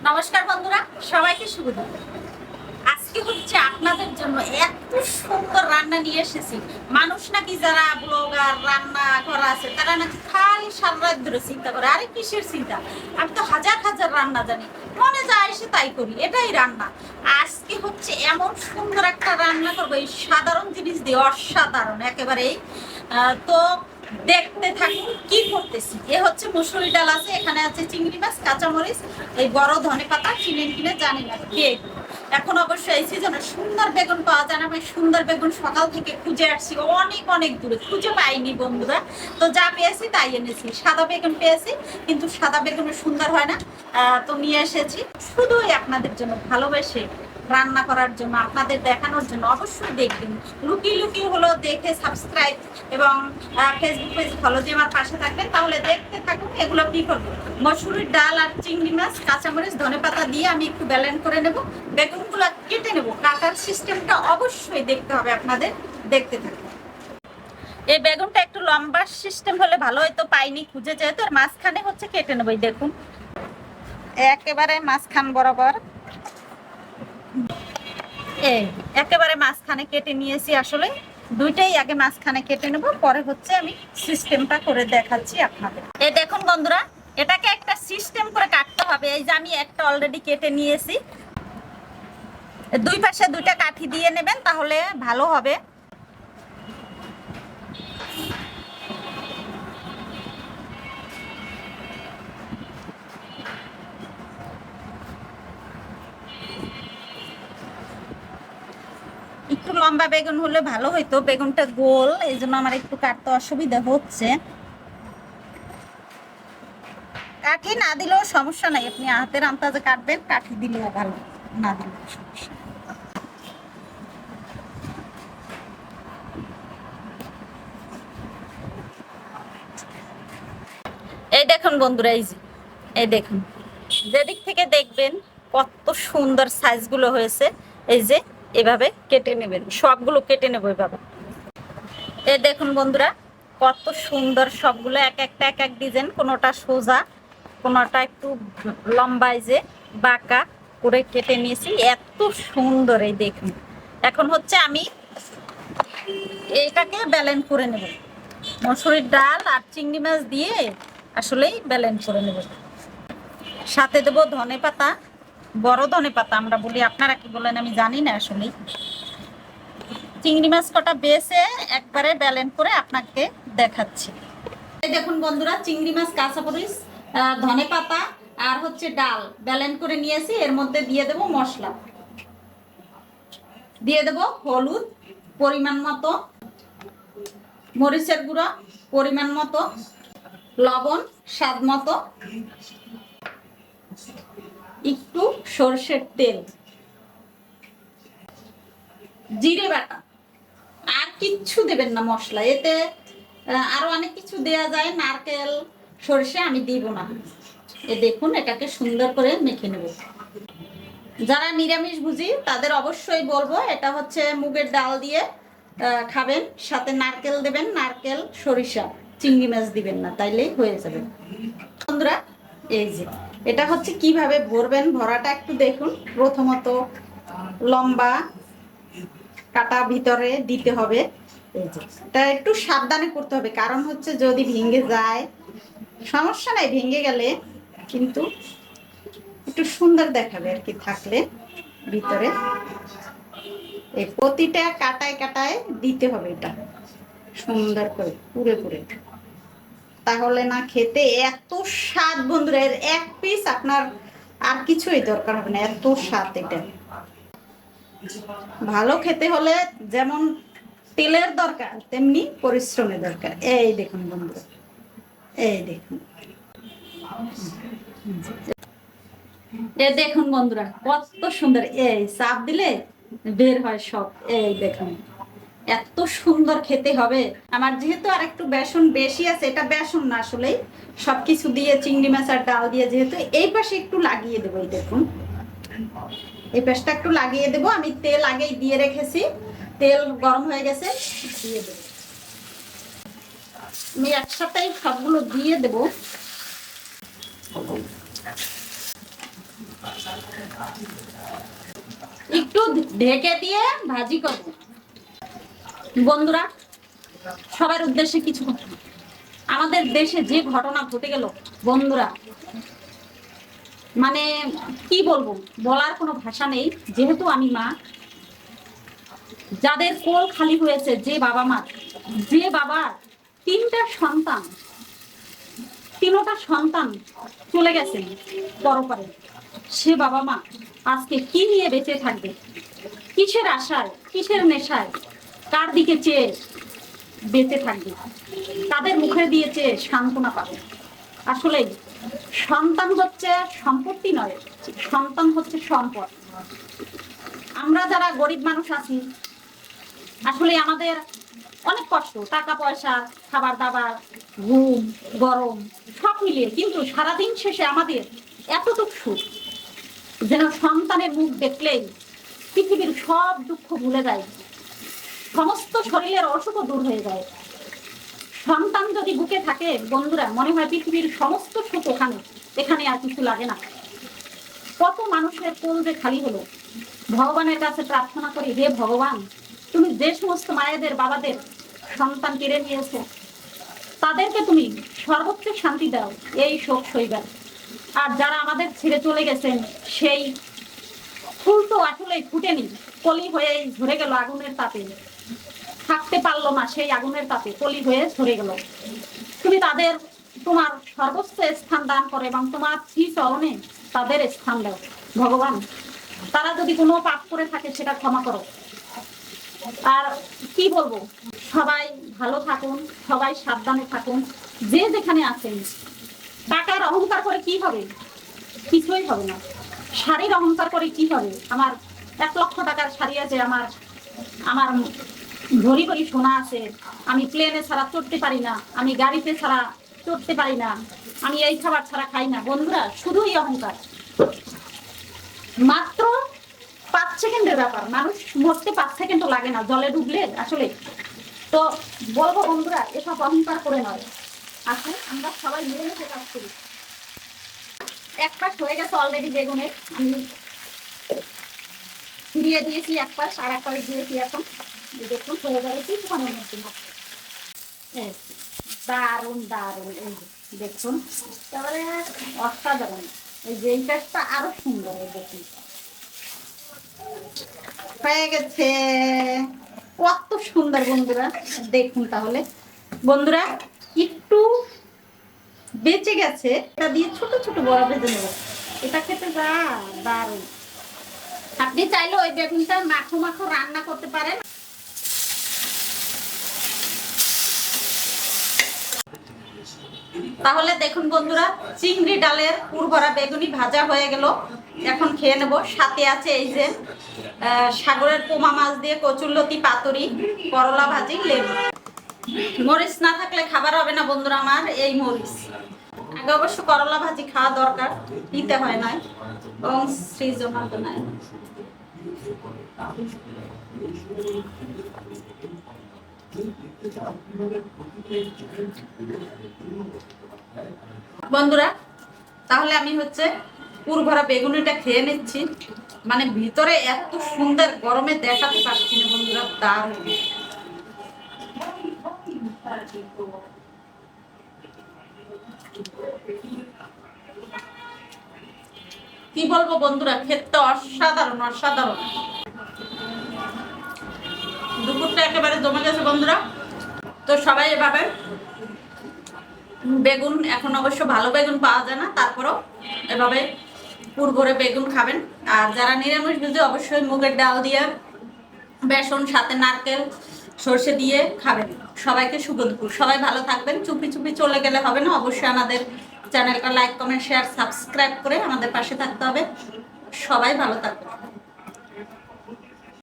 নমস্কার বন্ধুরা, সবাইকে শুভ দুপুর। আজকে হচ্ছে আপনাদের জন্য এত সুন্দর রান্না নিয়ে এসেছি। মানুষ নাকি যারা ব্লগার রান্না করা আছে তারা নাকি খালি সারা রাত ধরে চিন্তা করে, আরে কিসের চিন্তা? আমি তো হাজার হাজার রান্না জানি, মনে যায় এসে তাই করি, এটাই রান্না। আজকে হচ্ছে এমন সুন্দর একটা রান্না করবো এই সাধারণ জিনিস দিয়ে, অসাধারণ একেবারেই। তো দেখতে থাকুন কি করতেছি। এ হচ্ছে মুসুরি ডাল আছে, এখানে আছে চিংড়ি মাছ, কাঁচামরিচ, এই বড় ধনে পাতা, চিনেন কিনে জানি না কে। এখন অবশ্যই এই সিজনে সুন্দর বেগুন পাওয়া যায় না। আমি সুন্দর বেগুন সকাল থেকে খুঁজে আসছি, অনেক অনেক দূরে, খুঁজে পাইনি বন্ধুরা। তো যা পেয়েছি তাই এনেছি। সাদা বেগুন পেয়েছি, কিন্তু সাদা বেগুন সুন্দর হয় না, তো নিয়ে এসেছি শুধুই আপনাদের জন্য, ভালোবেসে রান্না করার জন্য, আপনাদের দেখানোর জন্য। অবশ্যই দেখবেন, লুকিয়ে লুকিয়ে হলো দেখে সাবস্ক্রাইব এবং ফেসবুক পেজ ফলো দিয়ে আমার পাশে থাকবেন, তাহলে দেখতে থাকুন। এগুলো কি করবো, মসুরির ডাল আর চিংড়ি মাছ, কাঁচামরিচ, ধনেপাতা দিয়ে আমি একটু ব্যালেন্স করে নেব। বেগুনগুলো কেটে নেব, কাটার সিস্টেমটা অবশ্যই দেখতে হবে আপনাদের, দেখতে থাকুন। এই বেগুনটা একটু লম্বা সিস্টেম হলে ভালো হয়তো, পাইনি খুঁজে, যেহেতু আর মাঝখানে হচ্ছে কেটে নেবো। দেখুন একেবারে মাঝখান বরাবর, একেবারে মাঝখানে কেটে নিয়েছি। আসলে দুইটাই আগে মাঝখানে কেটে নেব, পরে হচ্ছে আমি সিস্টেমটা করে দেখাচ্ছি আপনাদের। এই দেখুন বন্ধুরা, এটাকে একটা সিস্টেম করে কাটতে হবে। এই যে আমি একটা অলরেডি কেটে নিয়েছি, দুই পাশে দুইটা কাঠি দিয়ে নেবেন, তাহলে ভালো হবে। একটু লম্বা বেগুন হলে ভালো হইতো, বেগুনটা গোল, এই জন্য আমার একটু কাটতে অসুবিধা হচ্ছে। কাঠি না দিলেও সমস্যা নাই, আপনি হাতের আন্দাজে কাটবেন, কাঠি দিলেও ভালো, না দিলেও সমস্যা। এই দেখুন বন্ধুরা, এই দেখুন, যেদিক থেকে দেখবেন কত সুন্দর সাইজগুলো হয়েছে। এই যে এভাবে কেটে নেবেন, সবগুলো কেটে নেবো এভাবে। এই দেখুন বন্ধুরা, কত সুন্দর সবগুলো, এক একটা এক এক ডিজাইন, কোনোটা সোজা, কোনোটা একটু লম্বায় যে বাঁকা করে কেটে নিয়েছি, এত সুন্দর। এই দেখুন, এখন হচ্ছে আমি এটাকে ব্যালেন্স করে নেব, মসুরির ডাল আর চিংড়ি মাছ দিয়ে আসলেই ব্যালেন্স করে নেব। সাথে দেবো ধনে পাতা, বড় ধনে পাতা আমরা বলি, আপনারা কি বলেন আমি জানি না। আসলেই চিংড়ি মাছ কটা বেছে একবারে ব্যালেন্স করে আপনাকে দেখাচ্ছি। এই দেখুন বন্ধুরা, চিংড়ি মাছ, কাঁচামরিচ, ধনে পাতা আর হচ্ছে ডাল ব্যালেন্স করে নিয়েছি। এর মধ্যে দিয়ে দেবো মশলা, দিয়ে দেবো হলুদ পরিমাণ মতো, মরিচের গুঁড়ো পরিমাণ মতো, লবণ স্বাদ মতো, একটু সরষের তেল, জিরে বাটা। আর কিচ্ছু দেবেন না মশলা, এতে আরো অনেক কিছু দেয়া যায়, নারকেল, সরষে, আমি দিব না। এ দেখুন, এটাকে সুন্দর করে মেখে নেব। যারা নিরামিষ ভুজি তাদের অবশ্যই বলবো, এটা হচ্ছে মুগের ডাল দিয়ে খাবেন, সাথে নারকেল দেবেন, নারকেল, সরিষা, চিংড়ি মাছ দিবেন না, তাইলেই হয়ে যাবে। বন্ধুরা এই যে এটা হচ্ছে কিভাবে ভরবেন, ভরাটা একটু দেখুন। প্রথমত লম্বা কাটা ভিতরে দিতে হবে। এই যে এটা একটু সাবধানে করতে হবে, কারণ হচ্ছে যদি ভেঙে যায় সমস্যা নাই, ভেঙে গেলে কিন্তু একটু সুন্দর দেখাবে আর কি থাকলে ভিতরে। এই প্রতিটা কাটায় কাটায় দিতে হবে এটা সুন্দর করে পুরে পুরে, তাহলে না খেতে এত স্বাদ বন্ধুরা। এর এক পিস আপনার আর কিছুই দরকার হবে না, এত স্বাদ। এটা ভালো খেতে হলে যেমন তেলের দরকার, তেমনি পরিশ্রমের দরকার। এই দেখুন বন্ধুরা, এই দেখুন, এই দেখুন বন্ধুরা, কত সুন্দর। এই চাপ দিলে বের হয় সব। এই দেখুন, এত সুন্দর খেতে হবে। আমার যেহেতু আর একটু বেসন বেশি আছে, এটা বেসন না আসলে, সবকিছু দিয়ে চিংড়ি মাছ আর ডাল দিয়ে, যেহেতু এই পাশে একটু লাগিয়ে দেবো। এই দেখুন, এই পাশটা একটু লাগিয়ে দেবো। আমি তেল আগেই দিয়ে রেখেছি, তেল গরম হয়ে গেছে, দিয়ে দেবো। আমি একসাথেই সবগুলো দিয়ে দেবো। একটু ঢেকে দিয়ে ভাজি করব। বন্ধুরা, সবার উদ্দেশ্যে কিছু কথা। আমাদের দেশে যে ঘটনা ঘটে গেল বন্ধুরা, মানে কি বলবো, বলার কোনো ভাষা নেই। যেহেতু আমি মা, যাদের কোল খালি হয়েছে, যে বাবা মা, যে বাবা তিনটা সন্তান, তিনটা সন্তান চলে গেছেন পরপারে, সে বাবা মা আজকে কি নিয়ে বেঁচে থাকবে? কিসের আশায়, কিসের নেশায়, কার দিকে চেয়ে বেঁচে থাকবে? তাদের মুখে দিয়ে চেয়ে সান্ত্বনা পাবে? আসলে সন্তান হচ্ছে সম্পত্তি নয়, সন্তান হচ্ছে সম্পদ। আমরা যারা গরিব মানুষ আছি, আসলে আমাদের অনেক কষ্ট, টাকা পয়সা, খাবার দাবার, ঘুম, গরম সব মিলিয়ে, কিন্তু সারাদিন শেষে আমাদের এতটুকু সুখ যেন সন্তানের মুখ দেখলেই পৃথিবীর সব দুঃখ ভুলে যায়, সমস্ত শরীরের অসুখও দূর হয়ে যায়। সন্তান যদি বুকে থাকে বন্ধুরা, মনে হয় পৃথিবীর সমস্ত সুখ ওখানে, এখানে আর কিছু লাগে না। কত মানুষের কোল যে খালি হলো। ভগবানের কাছে প্রার্থনা করি, হে ভগবান, তুমি যে সমস্ত মায়েদের বাবাদের সন্তান কেড়ে নিয়েছো, তাদেরকে তুমি সর্বোচ্চ শান্তি দাও এই শোক সইবার। আর যারা আমাদের ছেড়ে চলে গেছেন, সেই ফুল তো আসলেই ফুটেনি, কলি হয়ে ঝরে গেল আগুনের তাপে, থাকতে পারলো না সেই আগুনের তাপে, কলি হয়ে ঝরে গেল। তুমি তাদের তোমার সর্বোচ্চ স্থান দান করো এবং তোমার শ্রী চরণে তাদের স্থান দাও ভগবান। তারা যদি কোনো পাপ করে থাকে সেটা ক্ষমা করো। আর কি বলবো, সবাই ভালো থাকুন, সবাই সাবধানে থাকুন, যে যেখানে আছেন। টাকার অহংকার করে কি হবে? কিছুই হবে না। শাড়ির অহংকার করে কি হবে? আমার 1,00,000 টাকার শাড়ি আছে, আমার আমার ভরি ভরি সোনা আছে, আমি প্লেনে ছাড়া চড়তে পারি না, আমি গাড়িতে ছাড়া চড়তে পারি না, আমি এই খাবার ছাড়া খাই না। বন্ধুরা, শুধুই অহংকার। মাত্র 5 সেকেন্ডের ব্যাপার, মানুষ মরতে 5 সেকেন্ডও লাগে না জলে ডুবলে। আসলে তো বলবো বন্ধুরা, এসব অহংকার করে নয়, আসলে আমরা সবাই মিলেমিশে কাজ করি। এক পাশ হয়ে গেছে অলরেডি বেগুনের, আমি ফিরিয়ে দিয়েছি এক পাশ, আর এক পাশ দিয়েছি এখন। দেখুন হয়ে যাবে কিছুক্ষণের মধ্যে। দারুণ দারুণ, এই দেখুন তারপরে অসাধারণ। এই যে এই পাশটা আরো সুন্দর, দেখুন হয়ে গেছে, কত সুন্দর বন্ধুরা। দেখুন তাহলে বন্ধুরা, একটু বেঁচে গেছে, এটা দিয়ে ছোট ছোট বড়া ভেজে নেব। এটা খেতে যা দারুণ। আপনি চাইলে ওই বেগুনটা মাখো মাখো রান্না করতে পারেন। তাহলে দেখুন বন্ধুরা, চিংড়ি ডালের পুর ভরা বেগুনি ভাজা হয়ে গেল। এখন খেয়ে নেব। সাথে আছে এই যে সাগরের পোমা মাছ দিয়ে কচুরলতি পাতুরি, করলা ভাজি, লেবু। মরিচ না থাকলে খাবার হবে না বন্ধুরা আমার, এই মরিচ। আগে অবশ্য করলা ভাজি খাওয়া দরকার, দিতে হয় নয়, এবং সৃজনক নয়। বন্ধুরা, তাহলে আমি হচ্ছে পুর ভরা বেগুনিটা খেয়ে নিচ্ছি। মানে ভিতরে এত সুন্দর, গরমে দেখাতে পারছি না বন্ধুরা, দারুণ। কি বলবো বন্ধুরা, খেতে অসাধারণ অসাধারণ। দুপুরটা একেবারে জমে গেছে বন্ধুরা। তো সবাই এভাবে বেগুন, এখন অবশ্য ভালো বেগুন পাওয়া যায় না, তারপরও এভাবে পুর ভরে বেগুন খাবেন। আর যারা নিরামিষ ভোজী, অবশ্যই মুগের ডাল দিয়ে, বেসন, সাথে নারকেল, সর্ষে দিয়ে খাবেন। সবাইকে শুভ দুপুর। সবাই ভালো থাকবেন। চুপি চুপি চলে গেলে হবে না, অবশ্যই আমাদের চ্যানেলটা লাইক, কমেন্ট, শেয়ার, সাবস্ক্রাইব করে আমাদের পাশে থাকতে হবে। সবাই ভালো থাকবেন।